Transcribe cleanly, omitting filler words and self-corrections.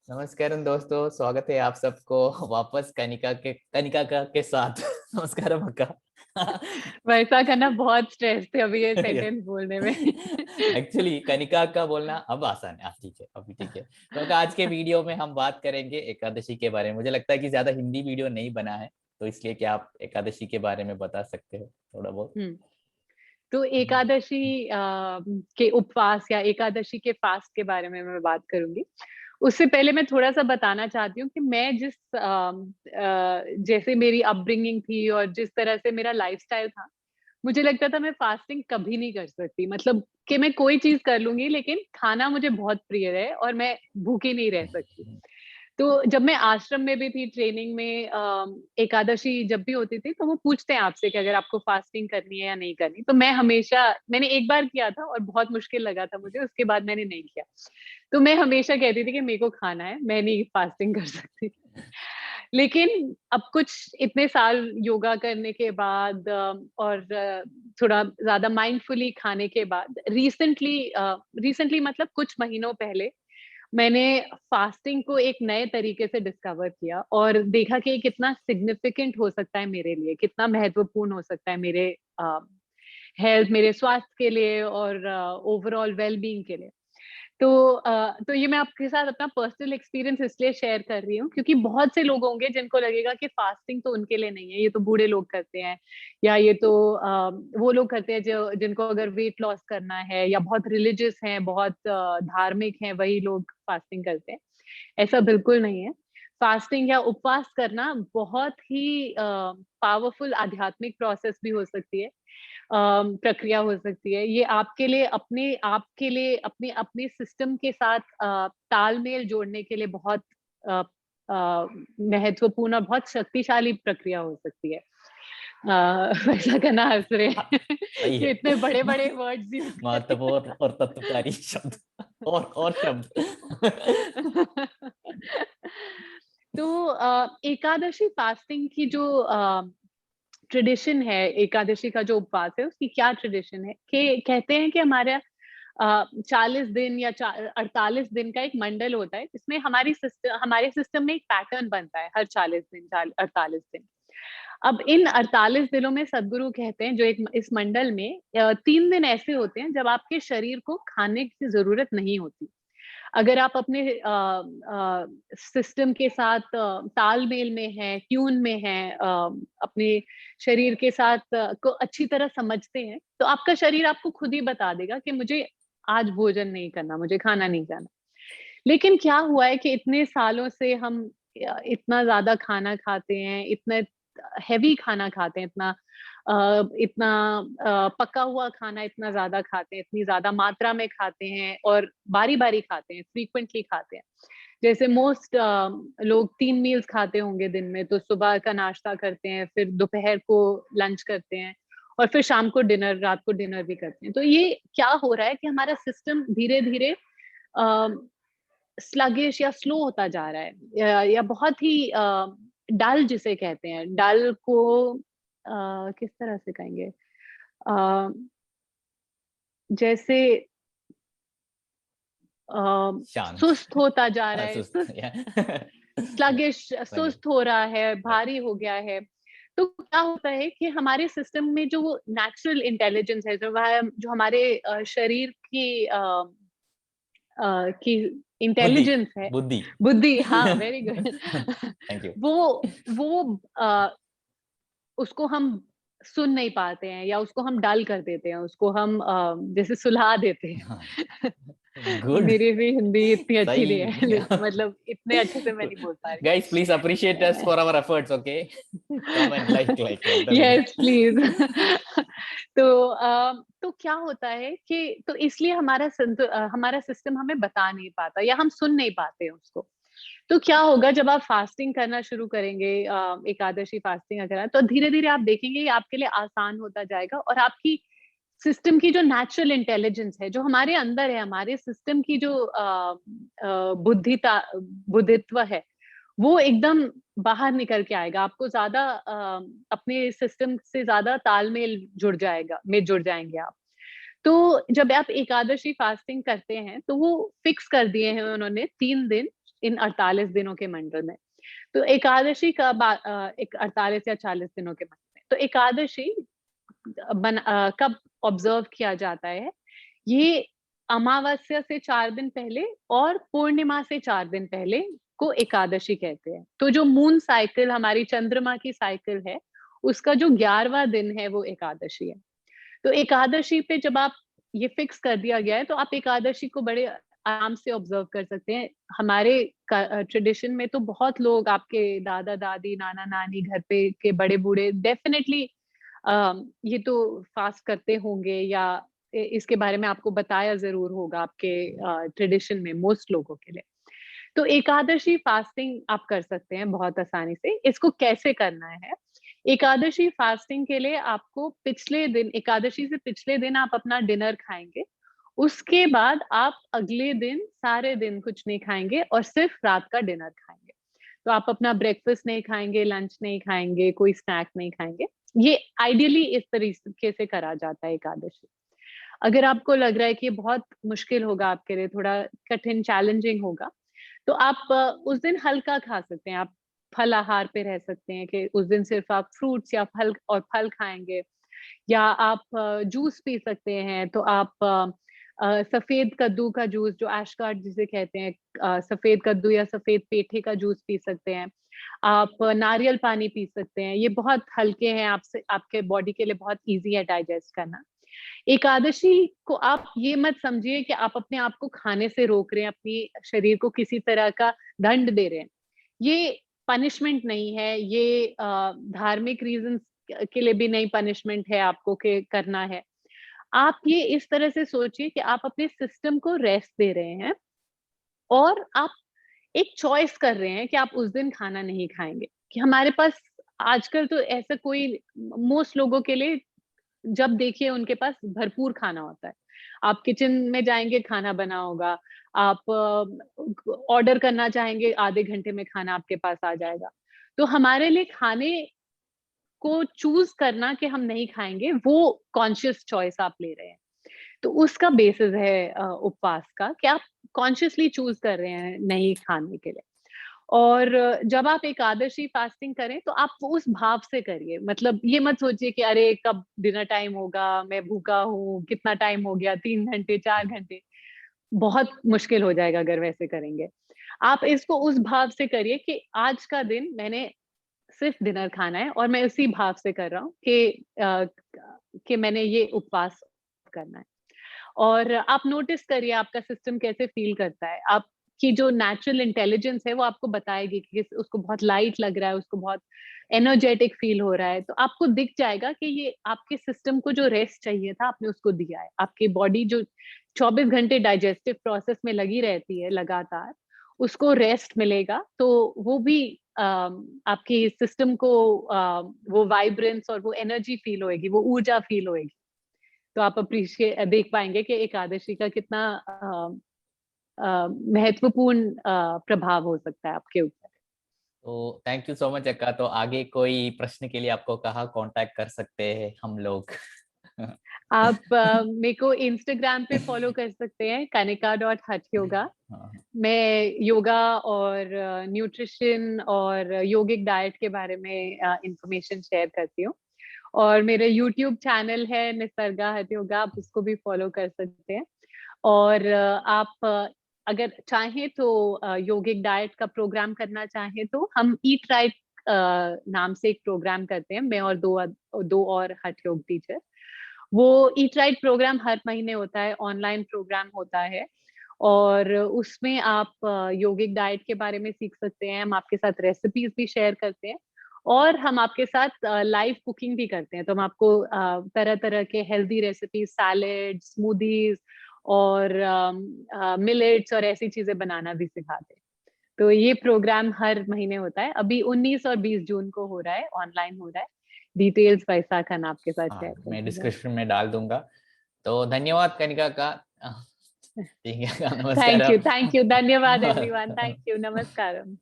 नमस्कारम दोस्तों, स्वागत है आप सबको वापस कनिका के साथ। नमस्कारम अक्का। वैसा करना बहुत स्ट्रेस थे अभी ये सेंटेंस बोलने में। एक्चुअली कनिका का बोलना अब आसान है। ठीक है, अभी ठीक है। तो अक्का, आज के वीडियो में हम बात करेंगे एकादशी के बारे में। मुझे लगता है कि ज्यादा हिंदी वीडियो नहीं बना है, तो इसलिए क्या आप एकादशी के बारे में बता सकते हो थोड़ा बहुत? हम्म तो एकादशी के उपवास या एकादशी के फास्ट के बारे में मैं बात करूंगी। उससे पहले मैं थोड़ा सा बताना चाहती हूँ कि मैं जैसे मेरी अपब्रिंगिंग थी और जिस तरह से मेरा लाइफस्टाइल था, मुझे लगता था मैं फास्टिंग कभी नहीं कर सकती। मतलब कि मैं कोई चीज कर लूंगी लेकिन खाना मुझे बहुत प्रिय है और मैं भूखी नहीं रह सकती। तो जब मैं आश्रम में भी थी ट्रेनिंग में, एकादशी जब भी होती थी तो वो पूछते हैं आपसे कि अगर आपको फास्टिंग करनी है या नहीं करनी। तो मैंने एक बार किया था और बहुत मुश्किल लगा था मुझे, उसके बाद मैंने नहीं किया। तो मैं हमेशा कहती थी कि मेरे को खाना है, मैं नहीं फास्टिंग कर सकती। लेकिन अब कुछ इतने साल योगा करने के बाद और थोड़ा ज्यादा माइंडफुली खाने के बाद रिसेंटली मतलब कुछ महीनों पहले मैंने फास्टिंग को एक नए तरीके से डिस्कवर किया और देखा कि ये कितना सिग्निफिकेंट हो सकता है मेरे लिए, कितना महत्वपूर्ण हो सकता है मेरे हेल्थ, मेरे स्वास्थ्य के लिए और ओवरऑल वेल बीइंग के लिए। तो ये मैं आपके साथ अपना पर्सनल एक्सपीरियंस इसलिए शेयर कर रही हूँ क्योंकि बहुत से लोग होंगे जिनको लगेगा कि फास्टिंग तो उनके लिए नहीं है, ये तो बूढ़े लोग करते हैं या ये तो वो लोग करते हैं जो जिनको अगर वेट लॉस करना है या बहुत रिलीजियस हैं, बहुत धार्मिक हैं, वही लोग फास्टिंग करते हैं। ऐसा बिल्कुल नहीं है। फास्टिंग या उपवास करना बहुत ही पावरफुल आध्यात्मिक प्रोसेस भी हो सकती है, प्रक्रिया हो सकती है। ये आपके लिए अपने अपने सिस्टम के साथ तालमेल जोड़ने के लिए बहुत अ, महत्वपूर्ण और बहुत शक्तिशाली प्रक्रिया हो सकती है। वैसा करना हंस रहे हैं। सही ये है। इतने बड़े-बड़े वर्ड्स यूज़ कर महत्वपूर्ण और तत्वकारी शब्द और शब्द। तो एकादशी फास्टिंग की जो ट्रेडिशन है, एकादशी का जो उपवास है, उसकी क्या ट्रेडिशन है कि कहते हैं कि हमारा 40 दिन या 48 दिन का एक मंडल होता है, जिसमें हमारे सिस्टम में एक पैटर्न बनता है हर 40 दिन, 48 दिन। अब इन 48 दिनों में सदगुरु कहते हैं जो एक इस मंडल में 3 दिन ऐसे होते हैं जब आपके शरीर को खाने की ज़रूरत नहीं होती। अगर आप अपने सिस्टम के साथ तालमेल में हैं, ट्यून में हैं, अपने शरीर के साथ को अच्छी तरह समझते हैं, तो आपका शरीर आपको खुद ही बता देगा कि मुझे आज भोजन नहीं करना, मुझे खाना नहीं खाना। लेकिन क्या हुआ है कि इतने सालों से हम इतना ज़्यादा खाना खाते हैं, इतना हेवी खाना खाते हैं, इतना पका हुआ खाना इतना ज़्यादा खाते हैं, इतनी ज़्यादा मात्रा में खाते हैं और बारी-बारी खाते हैं, फ्रीक्वेंटली खाते हैं। जैसे मोस्ट लोग 3 मील्स खाते होंगे दिन में, तो सुबह का नाश्ता करते हैं, फिर दोपहर को लंच करते हैं और फिर शाम को डिनर, रात को डिनर भी करते हैं। तो ये क्या हो रहा है कि हमारा सिस्टम धीरे-धीरे अ, स्लगिश या स्लो होता जा रहा है या बहुत ही डल जिसे कहते हैं, डल को किस तरह से कहेंगे? अ, जैसे अ, शांत। सुस्त होता जा रहा है, सुस्त सुस्त या स्लगिश राइट, सुस्त हो रहा है, राइट। भारी हो गया है। तो क्या होता है कि हमारे सिस्टम में जो वो नेचुरल इंटेलिजेंस है, जो हमारे शरीर की बुद्धि, इंटेलिजेंस है, बुद्धि। बुद्धि, हाँ, वेरी गुड। Thank you. वो वो उसको हम सुन नहीं पाते हैं या उसको हम डल कर देते हैं, उसको हम जैसे सुलहा देते हाँ, हैं। गुड। मेरी भी हिंदी इतनी अच्छी नहीं है, सही। मतलब इतने अच्छे से मैं नहीं बोल पा रही। Guys, please appreciate us for our efforts, okay? Comment, like the video. Yes please. तो क्या होता है कि तो इसलिए हमारा सिस्टम हमें बता नहीं पाता या हम सुन नहीं पाते हैं उसको। तो क्या होगा जब आप फास्टिंग करना शुरू करेंगे, एकादशी फास्टिंग अगर तो धीरे-धीरे आप देखेंगे ये आपके लिए आसान होता जाएगा और आपकी सिस्टम की जो नेचुरल इंटेलिजेंस है, जो हमारे अंदर है, हमारे सिस्टम की जो बुद्धित्व है, वो एकदम बाहर निकल के आएगा। आपको ज़्यादा अपने सिस्टम से ज़्यादा तालमेल जुड़ जाएँगे आप। तो जब आप एकादशी फास्टिंग करते हैं, तो वो फिक्स कर दिए हैं उन्होंने 3 दिन इन 48 दिनों के मंडल में। तो एकादशी एक 48 या 40 दिनों के मंडल में। तो एकादशी कब ऑब्जर्व किया जाता है? ये अमावस्या से 4 दिन पहले और पूर्णिमा से 4 दिन पहले को एकादशी कहते हैं। तो जो मून साइकिल हमारी चंद्रमा की साइकिल है, उसका जो 11वां दिन है वो एकादशी है। तो एकादशी पे जब आप ये फिक्स कर दिया गया है, तो आप एकादशी को बड़े आराम से ऑब्जर्व कर सकते हैं। हमारे ट्रेडिशन में तो बहुत लोग आपके दादा-दादी, नाना-नानी घर पे के बड़े-बूढ़े डेफिनिटली ये तो फास्ट करते होंगे या इसके बारे में आपको बताया ज़रूर होगा आपके ट्रेडिशन में मोस्ट लोगों के लिए। तो एकादशी फास्टिंग आप कर सकते हैं बहुत आसानी से। इसको कैसे करना है? एकादशी फास्टिंग के लिए आपको पिछले दिन एकादशी से पिछले दिन आप अपना डिनर खाएँगे। उसके बाद आप अगले दिन सारे दिन कुछ नहीं खाएँगे और सिर्फ रात का डिनर खाएँगे। तो आप अपना ब्रेकफ़ास्ट नहीं खाएँगे, लंच नहीं खाएँगे, कोई स्नैक नहीं खाएँगे। ये आइडियली इस तरीके से करा जाता है एकादशी। अगर आपको लग रहा है कि ये बहुत मुश्किल होगा आपके लिए, थोड़ा कठिन चैलेंजिंग होगा, तो आप उस दिन हल्का खा सकते हैं। आप फल आहार पे रह सकते हैं कि उस दिन सिर्फ़ आप फ्रूट्स या फल खाएँगे या आप जूस पी सकते हैं। तो आप सफ़ेद कद्दू का जूस जो एश कार्ड जिसे कहते हैं सफ़ेद कद्दू या सफ़ेद पेठे का जूस पी सकते हैं। आप नारियल पानी पी सकते हैं। ये बहुत हल्के हैं आपसे आपके बॉडी के लिए बहुत ईज़ी है डाइजेस्ट करना। एकादशी को आप ये मत समझिए कि आप अपने आप को खाने से रोक रहे हैं, अपनी शरीर को किसी तरह का दंड दे रहे हैं। ये पनिशमेंट नहीं है, ये धार्मिक रीज़न्स के लिए भी नहीं पनिशमेंट है आपको कि करना है। आप ये इस तरह से सोचिए कि आप अपने सिस्टम को रेस्ट दे रहे हैं और आप एक चॉइस कर रहे हैं कि आप उस दिन खाना नहीं खाएँगे। कि हमारे पास आजकल तो ऐसा कोई मोस्ट लोगों के लिए जब देखिए उनके पास भरपूर खाना होता है। आप किचन में जाएँगे खाना बना होगा, आप ऑर्डर करना चाहेंगे आधे घंटे में खाना आपके पास आ जाएगा। तो हमारे लिए खाने को चूज़ करना कि हम नहीं खाएँगे वो कॉन्शियस चॉइस आप ले रहे हैं। तो उसका बेसिस है उपवास का कि आप कॉन्शियसली चूज़ कर रहे हैं नहीं खाने के लिए। और जब आप एकादशी फास्टिंग करें तो आप वो उस भाव से करिए। मतलब ये मत सोचिए कि अरे कब डिनर टाइम होगा, मैं भूखा हूँ, कितना टाइम हो गया 3 घंटे, 4 घंटे। बहुत मुश्किल हो जाएगा अगर वैसे करेंगे। आप इसको उस भाव से करिए कि आज का दिन मैंने सिर्फ़ डिनर खाना है और मैं उसी भाव से कर रहा हूँ कि मैंने ये उपवास करना है। और आप नोटिस करिए आपका सिस्टम कैसे फ़ील करता है। आपकी जो नेचुरल इंटेलिजेंस है वो आपको बताएगी कि उसको बहुत लाइट लग रहा है, उसको बहुत एनर्जेटिक फ़ील हो रहा है। तो आपको दिख जाएगा कि ये आपके सिस्टम को जो रेस्ट चाहिए था आपने उसको दिया है। आपकी बॉडी जो 24 घंटे डाइजेस्टिव प्रोसेस में लगी रहती है लगातार, उसको रेस्ट मिलेगा तो वो भी आपके सिस्टम को वो वाइब्रेंस और वो एनर्जी फ़ील होएगी, वो ऊर्जा फ़ील होएगी। तो आप देख पाएँगे कि एकादशी का कितना महत्वपूर्ण प्रभाव हो सकता है आपके ऊपर। तो थैंक यू सो मच अक्का। तो आगे कोई प्रश्न के लिए आपको कहाँ कॉन्टैक्ट कर सकते हैं हम लोग? आप मेरे को इंस्टाग्राम पे फ़ॉलो कर सकते हैं kanika.hatyoga। हाँ, मैं योगा और न्यूट्रिशन और योगिक डाइट के बारे में इन्फॉर्मेशन शेयर करती हूँ। और मेरा यूट्यूब चैनल है निसर्गा हठयोगा, आप उसको भी फ़ॉलो कर सकते हैं। और आप अगर चाहें तो योगिक डाइट का प्रोग्राम करना चाहें तो हम ईट राइट नाम से एक प्रोग्राम करते हैं, मैं और 2 और हठ योग टीचर। वो ईट राइट प्रोग्राम हर महीने होता है, ऑनलाइन प्रोग्राम होता है और उसमें आप योगिक डाइट के बारे में सीख सकते हैं, हम आपके साथ रेसिपीज़ भी शेयर करते हैं और हम आपके साथ लाइव कुकिंग भी करते हैं। तो हम आपको तरह-तरह के हेल्दी रेसिपीज़, सैलेड, स्मूदीज़ और मिलेट्स और ऐसी चीज़ें बनाना भी सिखाते हैं। तो ये प्रोग्राम हर महीने होता है। अभी 19 और 20 जून को हो रहा है, ऑनलाइन हो रहा है। डिटेल्स वैसा खान आपके साथ शेयर हाँ, कर मैं दूँगा। डिस्क्रिप्शन में डाल दूँगा। तो धन्यवाद कनिका का। ठीक है, नमस्कार। थैंक यू, धन्यवाद एवरीवन, थैंक यू, नमस्कारम।